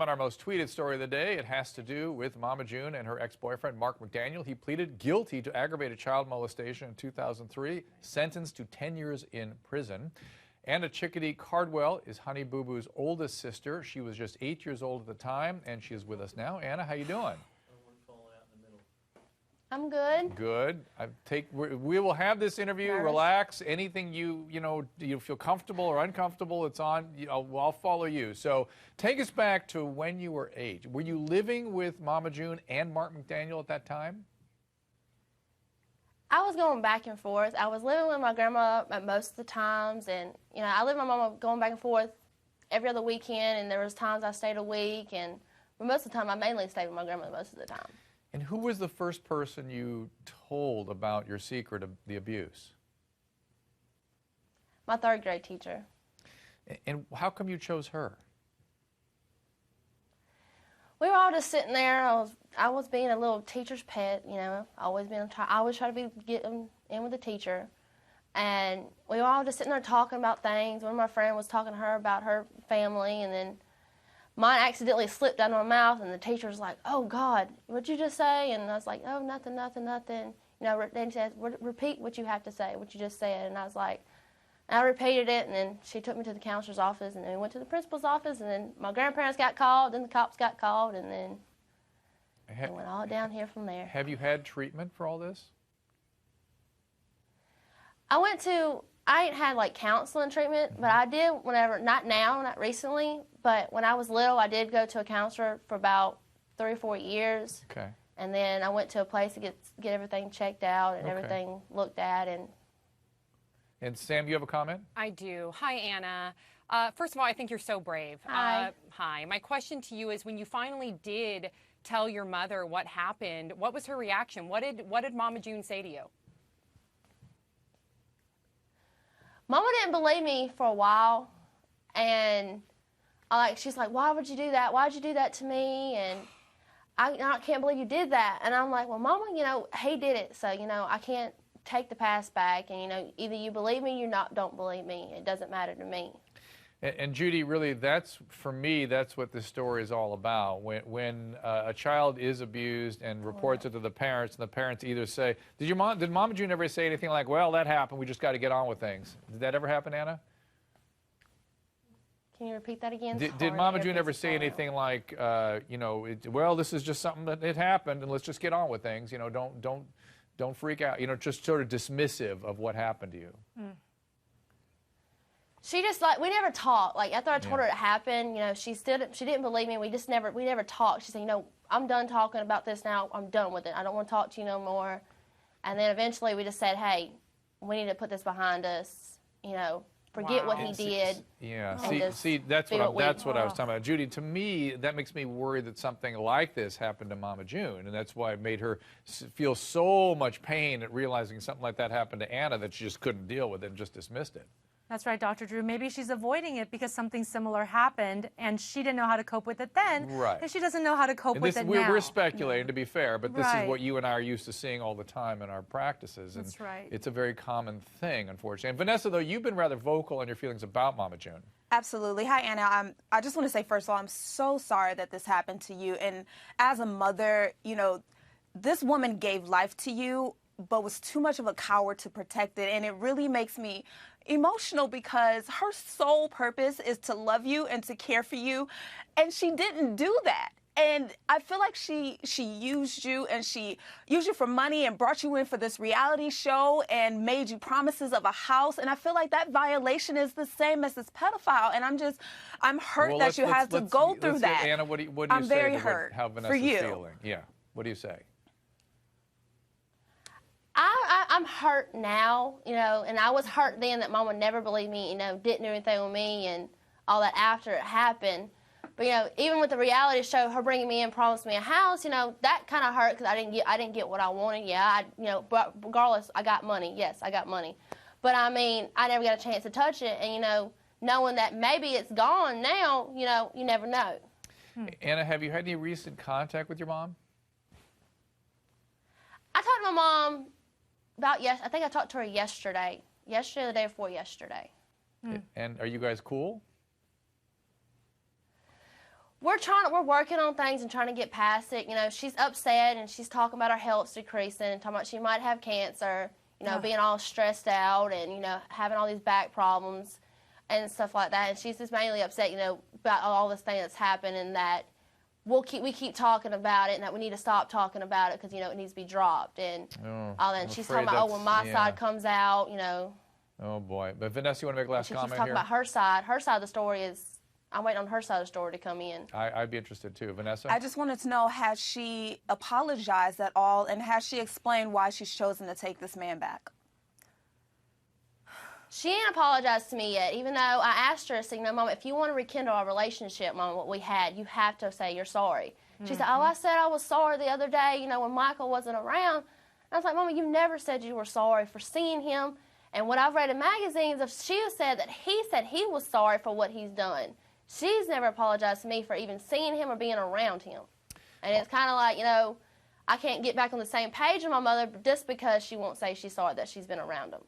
On our most tweeted story of the day, it has to do with Mama June and her ex-boyfriend, Mark McDaniel. He pleaded guilty to aggravated child molestation in 2003, sentenced to 10 years in prison. Anna Chickadee Cardwell is Honey Boo Boo's oldest sister. She was just 8 years old at the time, and she is with us now. Anna, how you doing? I'm good. Good. We will have this interview. Nervous. Relax. Anything you feel comfortable or uncomfortable, it's on. I'll follow you. So take us back to when you were 8. Were you living with Mama June and Mark McDaniel at that time? I was going back and forth. I was living with my grandma at most of the times, and I lived with my mama going back and forth every other weekend, and there was times I stayed a week, but most of the time I mainly stayed with my grandma most of the time. And who was the first person you told about your secret of the abuse? My third grade teacher. And how come you chose her? We were all just sitting there. I was being a little teacher's pet, I always try to get in with the teacher. And we were all just sitting there talking about things. One of my friends was talking to her about her family, and then mine accidentally slipped out of my mouth, and the teacher was like, "Oh, God, what'd you just say?" And I was like, "Oh, nothing. Then she said, "Repeat what you have to say, what you just said." And I was like, I repeated it, and then she took me to the counselor's office, and then we went to the principal's office, and then my grandparents got called, then the cops got called, and then it went all down here from there. Have you had treatment for all this? I ain't had like counseling treatment, but I did whenever, not now, not recently, but when I was little, I did go to a counselor for about 3 or 4 years. Okay. And then I went to a place to get everything checked out and Okay. everything looked at. And Sam, you have a comment? I do. Hi, Anna. First of all, I think you're so brave. Hi. Hi. My question to you is, when you finally did tell your mother what happened, what was her reaction? What did Mama June say to you? Mama didn't believe me for a while, and she's like, "Why would you do that? Why'd you do that to me?" And I can't believe you did that. And I'm like, "Well, Mama, he did it, so I can't take the past back. And either you believe me, or don't believe me. It doesn't matter to me." And Judy, really, for me, that's what this story is all about. When a child is abused and reports it to the parents, and the parents either say, did Mama June ever say anything like, "Well, that happened, we just got to get on with things"? Did that ever happen, Anna? Can you repeat that again? Did Mama June ever say anything like, well, this is just something that it happened, and let's just get on with things. Don't freak out. Just sort of dismissive of what happened to you. Mm. She just we never talked. After I told her it happened, she didn't believe me. We never talked. She said, "I'm done talking about this now. I'm done with it. I don't want to talk to you no more." And then eventually we just said, "Hey, we need to put this behind us. Forget what he did." Yeah. See, that's what I was talking about, Judy. To me, that makes me worry that something like this happened to Mama June, and that's why it made her feel so much pain at realizing something like that happened to Anna that she just couldn't deal with it and just dismissed it. That's right, Dr. Drew. Maybe she's avoiding it because something similar happened, and she didn't know how to cope with it then, right. And she doesn't know how to cope with it now. We're speculating, to be fair, but this Right. is what you and I are used to seeing all the time in our practices. And That's right. It's a very common thing, unfortunately. And Vanessa, though, you've been rather vocal on your feelings about Mama June. Absolutely. Hi, Anna. I just want to say, first of all, I'm so sorry that this happened to you. And as a mother, this woman gave life to you, but was too much of a coward to protect it. And it really makes me emotional because her sole purpose is to love you and to care for you. And she didn't do that. And I feel like she used you, and she used you for money and brought you in for this reality show and made you promises of a house. And I feel like that violation is the same as this pedophile. And I'm hurt that you had to go through that. Anna, what do you I'm say very to hurt how Vanessa's for you. feeling? Yeah. What do you say? I'm hurt now, and I was hurt then that Mama never believed me, didn't do anything with me and all that after it happened. But, even with the reality show, her bringing me in, promised me a house, that kind of hurt because I didn't get what I wanted. Yeah, but regardless, I got money. Yes, I got money. But, I never got a chance to touch it. And, knowing that maybe it's gone now, you never know. Anna, have you had any recent contact with your mom? I talked to my mom I think I talked to her yesterday. Yesterday, the day before yesterday. And are you guys cool? We're working on things and trying to get past it. You know, she's upset and she's talking about her health's decreasing and talking about she might have cancer, you know, being all stressed out and, you know, having all these back problems and stuff like that. And she's just mainly upset, you know, about all this thing that's happened, and that we keep talking about it, and that we need to stop talking about it because, you know, it needs to be dropped and all that. And she's talking about, when my side comes out, you know. Oh boy. But Vanessa, you want to make a last comment here? She's talking about her side. Her side of the story is, I'm waiting on her side of the story to come in. I'd be interested too. Vanessa? I just wanted to know, has she apologized at all, and has she explained why she's chosen to take this man back? She ain't apologized to me yet, even though I asked her, I said, you know, Mom, if you want to rekindle our relationship, Mom, what we had, you have to say you're sorry. She said, oh, I said I was sorry the other day, you know, when Michael wasn't around. And I was like, Mama, you never said you were sorry for seeing him. And what I've read in magazines, she has said that he said he was sorry for what he's done. She's never apologized to me for even seeing him or being around him. And it's kind of like, you know, I can't get back on the same page with my mother just because she won't say she's sorry that she's been around him.